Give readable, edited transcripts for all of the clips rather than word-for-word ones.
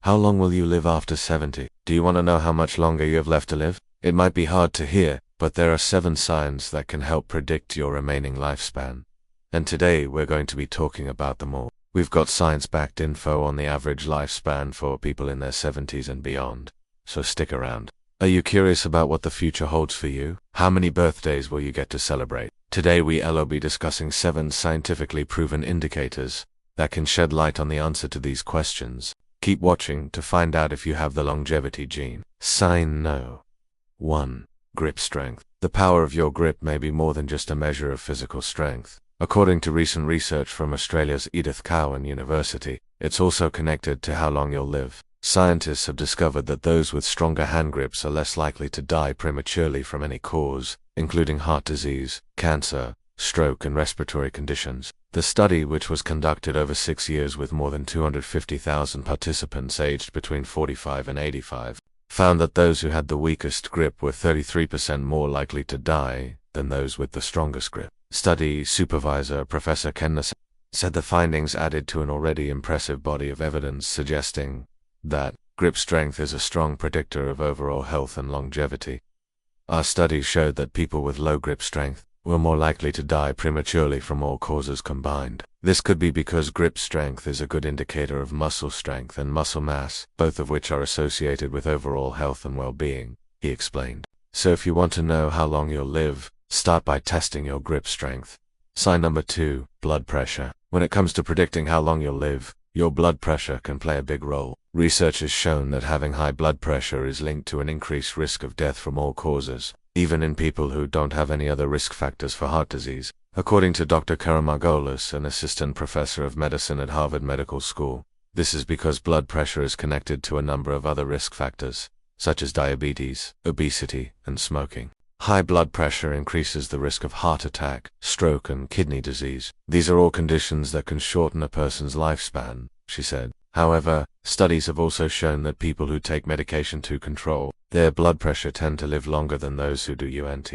How long will you live after 70? Do you want to know how much longer you have left to live? It might be hard to hear, but there are 7 signs that can help predict your remaining lifespan. And today we're going to be talking about them all. We've got science-backed info on the average lifespan for people in their 70s and beyond, so stick around. Are you curious about what the future holds for you? How many birthdays will you get to celebrate? Today we'll be discussing 7 scientifically proven indicators that can shed light on the answer to these questions. Keep watching to find out if you have the longevity gene. Sign no. 1. Grip strength. The power of your grip may be more than just a measure of physical strength. According to recent research from Australia's Edith Cowan University, it's also connected to how long you'll live. Scientists have discovered that those with stronger hand grips are less likely to die prematurely from any cause, including heart disease, cancer, stroke, and respiratory conditions. The study, which was conducted over 6 years with more than 250,000 participants aged between 45 and 85, found that those who had the weakest grip were 33% more likely to die than those with the strongest grip. Study supervisor Professor Kenneth said the findings added to an already impressive body of evidence suggesting that grip strength is a strong predictor of overall health and longevity. Our study showed that people with low grip strength were more likely to die prematurely from all causes combined. This could be because grip strength is a good indicator of muscle strength and muscle mass, both of which are associated with overall health and well-being, he explained. So if you want to know how long you'll live, start by testing your grip strength. Sign number 2, blood pressure. When it comes to predicting how long you'll live, your blood pressure can play a big role. Research has shown that having high blood pressure is linked to an increased risk of death from all causes, even in people who don't have any other risk factors for heart disease. According to Dr. Karamargolis, an assistant professor of medicine at Harvard Medical School, this is because blood pressure is connected to a number of other risk factors, such as diabetes, obesity, and smoking. High blood pressure increases the risk of heart attack, stroke, and kidney disease. These are all conditions that can shorten a person's lifespan, she said. However, studies have also shown that people who take medication to control their blood pressure tend to live longer than those who do UNT.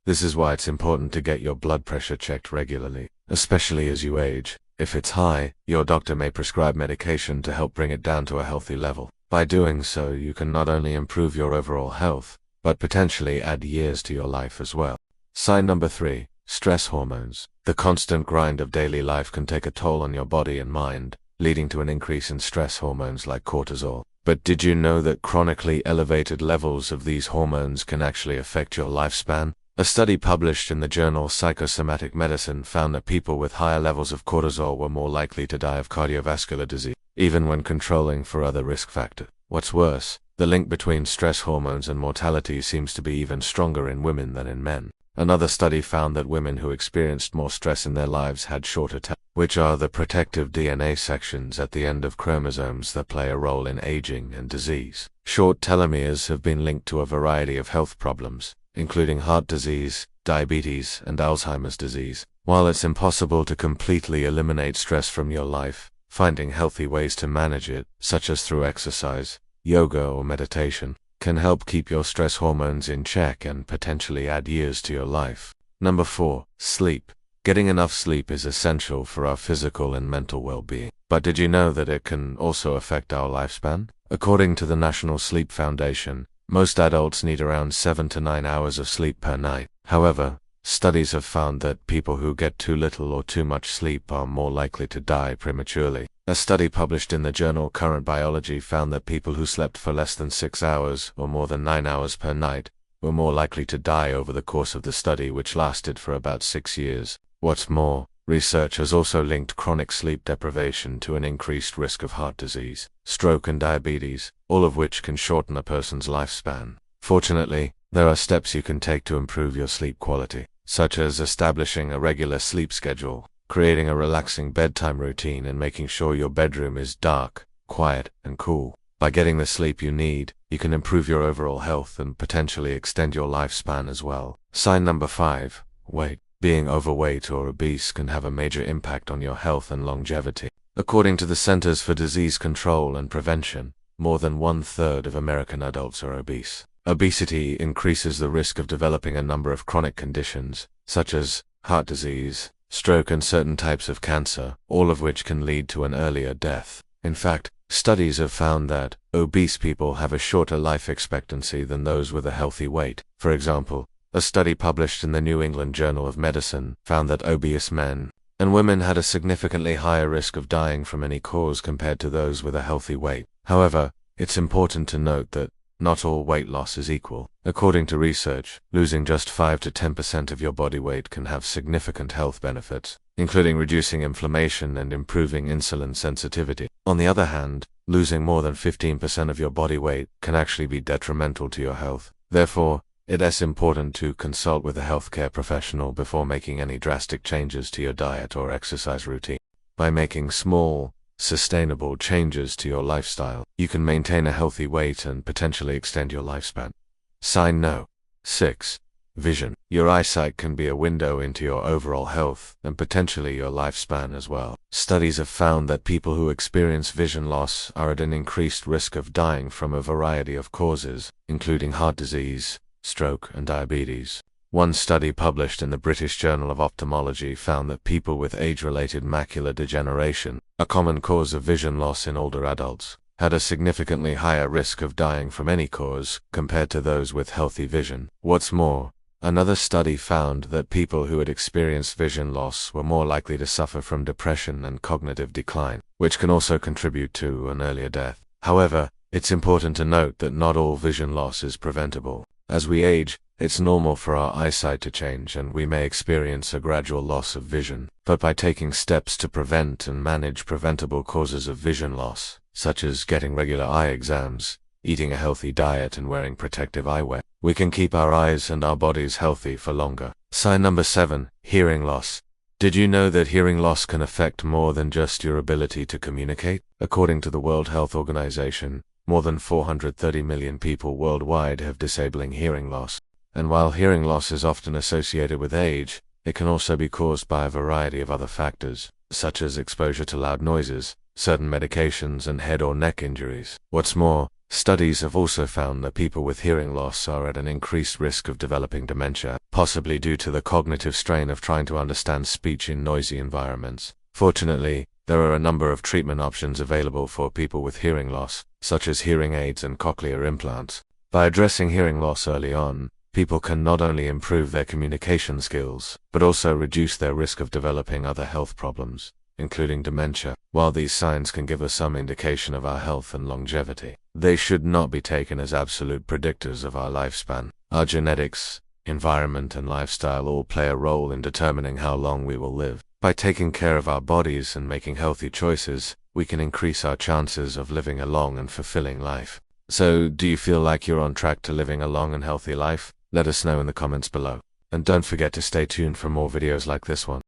This is why it's important to get your blood pressure checked regularly, especially as you age. If it's high, your doctor may prescribe medication to help bring it down to a healthy level. By doing so, you can not only improve your overall health, but potentially add years to your life as well. Sign number 3, stress hormones. The constant grind of daily life can take a toll on your body and mind, leading to an increase in stress hormones like cortisol. But did you know that chronically elevated levels of these hormones can actually affect your lifespan? A study published in the journal Psychosomatic Medicine found that people with higher levels of cortisol were more likely to die of cardiovascular disease, even when controlling for other risk factors. What's worse, the link between stress hormones and mortality seems to be even stronger in women than in men. Another study found that women who experienced more stress in their lives had shorter telomeres, which are the protective DNA sections at the end of chromosomes that play a role in aging and disease. Short telomeres have been linked to a variety of health problems, including heart disease, diabetes, and Alzheimer's disease. While it's impossible to completely eliminate stress from your life, finding healthy ways to manage it, such as through exercise, yoga, or meditation, can help keep your stress hormones in check and potentially add years to your life. Number 4, sleep. Getting enough sleep is essential for our physical and mental well-being. But did you know that it can also affect our lifespan? According to the National Sleep Foundation, most adults need around 7 to 9 hours of sleep per night. However, studies have found that people who get too little or too much sleep are more likely to die prematurely. A study published in the journal Current Biology found that people who slept for less than 6 hours or more than 9 hours per night were more likely to die over the course of the study, which lasted for about 6 years. What's more, research has also linked chronic sleep deprivation to an increased risk of heart disease, stroke, and diabetes, all of which can shorten a person's lifespan. Fortunately, there are steps you can take to improve your sleep quality, such as establishing a regular sleep schedule, creating a relaxing bedtime routine, and making sure your bedroom is dark, quiet, and cool. By getting the sleep you need, you can improve your overall health and potentially extend your lifespan as well. Sign number 5, weight. Being overweight or obese can have a major impact on your health and longevity. According to the Centers for Disease Control and Prevention, more than 1/3 of American adults are obese. Obesity increases the risk of developing a number of chronic conditions, such as heart disease, stroke, and certain types of cancer, all of which can lead to an earlier death. In fact, studies have found that obese people have a shorter life expectancy than those with a healthy weight. For example, a study published in the New England Journal of Medicine found that obese men and women had a significantly higher risk of dying from any cause compared to those with a healthy weight. However, it's important to note that not all weight loss is equal. According to research, losing just 5 to 10% of your body weight can have significant health benefits, including reducing inflammation and improving insulin sensitivity. On the other hand, losing more than 15% of your body weight can actually be detrimental to your health. Therefore, it is important to consult with a healthcare professional before making any drastic changes to your diet or exercise routine. By making small, sustainable changes to your lifestyle, you can maintain a healthy weight and potentially extend your lifespan. Sign No. 6. Vision. Your eyesight can be a window into your overall health and potentially your lifespan as well. Studies have found that people who experience vision loss are at an increased risk of dying from a variety of causes, including heart disease, stroke, and diabetes. One study published in the British Journal of Ophthalmology found that people with age-related macular degeneration, a common cause of vision loss in older adults, had a significantly higher risk of dying from any cause compared to those with healthy vision. What's more, another study found that people who had experienced vision loss were more likely to suffer from depression and cognitive decline, which can also contribute to an earlier death. However, it's important to note that not all vision loss is preventable. As we age, it's normal for our eyesight to change and we may experience a gradual loss of vision. But by taking steps to prevent and manage preventable causes of vision loss, such as getting regular eye exams, eating a healthy diet, and wearing protective eyewear, we can keep our eyes and our bodies healthy for longer. Sign number 7. Hearing loss. Did you know that hearing loss can affect more than just your ability to communicate? According to the World Health Organization, more than 430 million people worldwide have disabling hearing loss. And while hearing loss is often associated with age, it can also be caused by a variety of other factors, such as exposure to loud noises, certain medications, and head or neck injuries. What's more, studies have also found that people with hearing loss are at an increased risk of developing dementia, possibly due to the cognitive strain of trying to understand speech in noisy environments. Fortunately, there are a number of treatment options available for people with hearing loss, such as hearing aids and cochlear implants. By addressing hearing loss early on, people can not only improve their communication skills, but also reduce their risk of developing other health problems, including dementia. While these signs can give us some indication of our health and longevity, they should not be taken as absolute predictors of our lifespan. Our genetics, environment, and lifestyle all play a role in determining how long we will live. By taking care of our bodies and making healthy choices, we can increase our chances of living a long and fulfilling life. So, do you feel like you're on track to living a long and healthy life? Let us know in the comments below. And don't forget to stay tuned for more videos like this one.